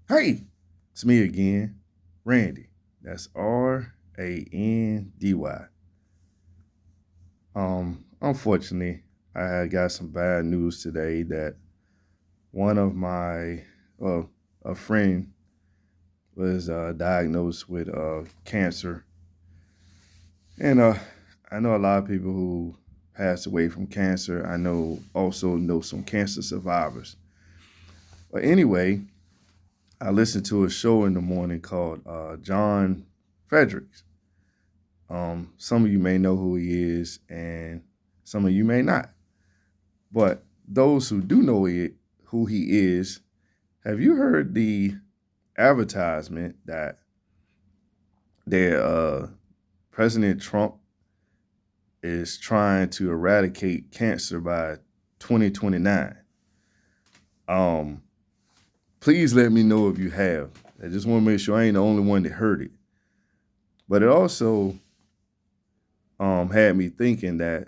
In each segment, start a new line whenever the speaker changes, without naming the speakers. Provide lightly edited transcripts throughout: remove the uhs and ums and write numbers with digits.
Hey, it's me again, Randy. That's Randy. Unfortunately, I had got some bad news today that one of my, well, a friend was diagnosed with cancer, and I know a lot of people who passed away from cancer. I also know some cancer survivors. But anyway, I listened to a show in the morning called John Fredricks. Some of you may know who he is, and some of you may not. But those who do know who he is, have you heard the advertisement that their President Trump is trying to eradicate cancer by 2029? Um, Please let me know if you have. I just want to make sure I ain't the only one that heard it. But it also had me thinking that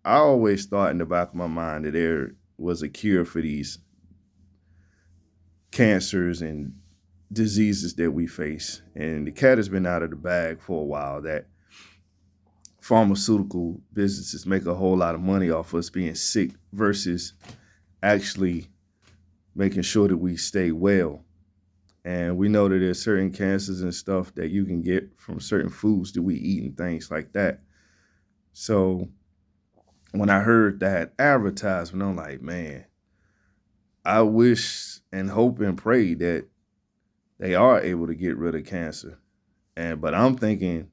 I always thought in the back of my mind that there was a cure for these cancers and diseases that we face. And the cat has been out of the bag for a while that pharmaceutical businesses make a whole lot of money off us being sick versus actually making sure that we stay well. And we know that there's certain cancers and stuff that you can get from certain foods that we eat and things like that. So when I heard that advertisement, I'm like, man, I wish and hope and pray that they are able to get rid of cancer. But I'm thinking,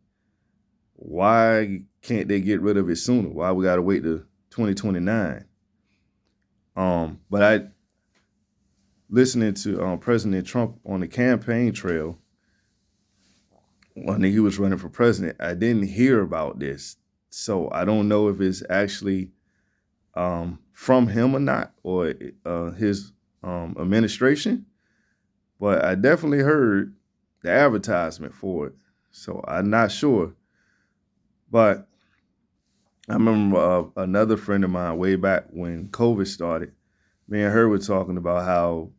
why can't they get rid of it sooner? Why we gotta wait to 2029? But I listening to President Trump on the campaign trail when he was running for president, I didn't hear about this. So I don't know if it's actually from him or not, or his administration. But I definitely heard the advertisement for it. So I'm not sure. But I remember another friend of mine way back when COVID started. Me and her were talking about how,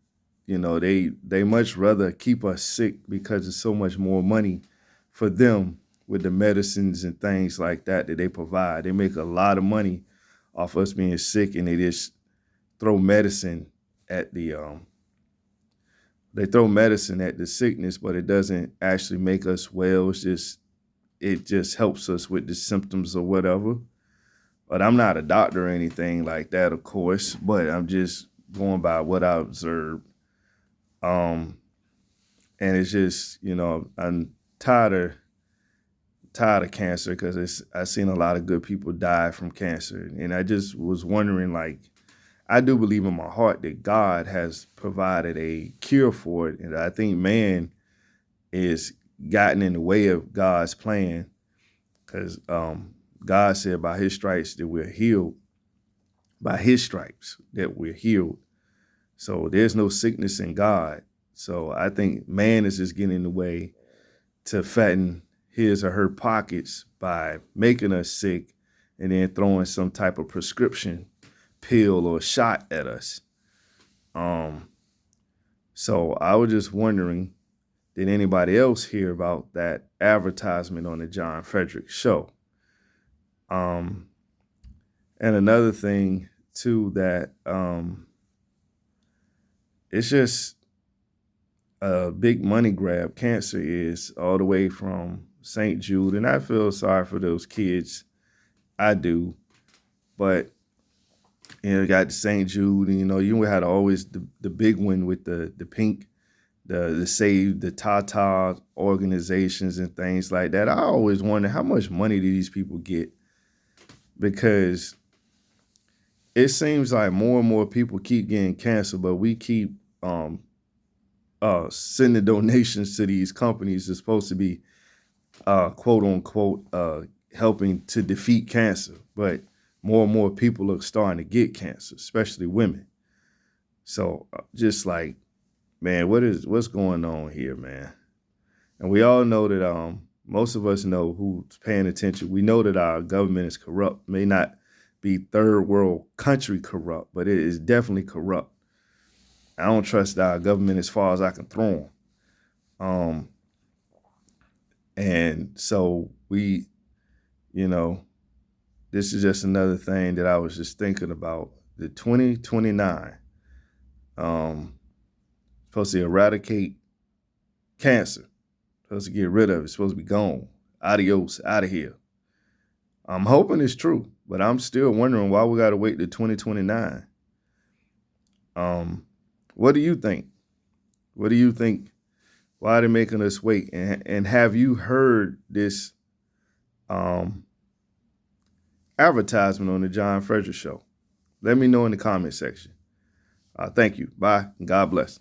they much rather keep us sick because it's so much more money for them with the medicines and things like that they provide. They make a lot of money off us being sick, and they just throw medicine at the sickness, but it doesn't actually make us well. It just helps us with the symptoms or whatever. But I'm not a doctor or anything like that, of course, but I'm just going by what I observed. Um, and it's just, I'm tired of tired of cancer because I've seen a lot of good people die from cancer. And I just was wondering, like, I do believe in my heart that God has provided a cure for it. And I think man is gotten in the way of God's plan because God said by his stripes that we're healed, by his stripes that we're healed. So there's no sickness in God. So I think man is just getting in the way to fatten his or her pockets by making us sick and then throwing some type of prescription pill or shot at us. Um, so I was just wondering, did anybody else hear about that advertisement on the John Fredricks show? Um, and another thing too that it's just a big money grab. Cancer is all the way from St. Jude, and I feel sorry for those kids. I do, but you got St. Jude, and you had always the big one with the pink, the Save the Tata organizations and things like that. I always wonder how much money do these people get, because it seems like more and more people keep getting cancer, but we keep sending donations to these companies that's supposed to be quote unquote helping to defeat cancer, but more and more people are starting to get cancer, especially women. So just like, man, what's going on here, man? And we all know that most of us know who's paying attention. We know that our government is corrupt. May not be third world country corrupt, but it is definitely corrupt. I don't trust our government as far as I can throw them. And so we, you know, this is just another thing that I was just thinking about. The 2029, supposed to eradicate cancer, supposed to get rid of it, supposed to be gone. Adios, out of here. I'm hoping it's true, but I'm still wondering why we got to wait to 2029. What do you think? What do you think? Why are they making us wait? And have you heard this advertisement on the John Fredricks show? Let me know in the comment section. Thank you. Bye. God bless.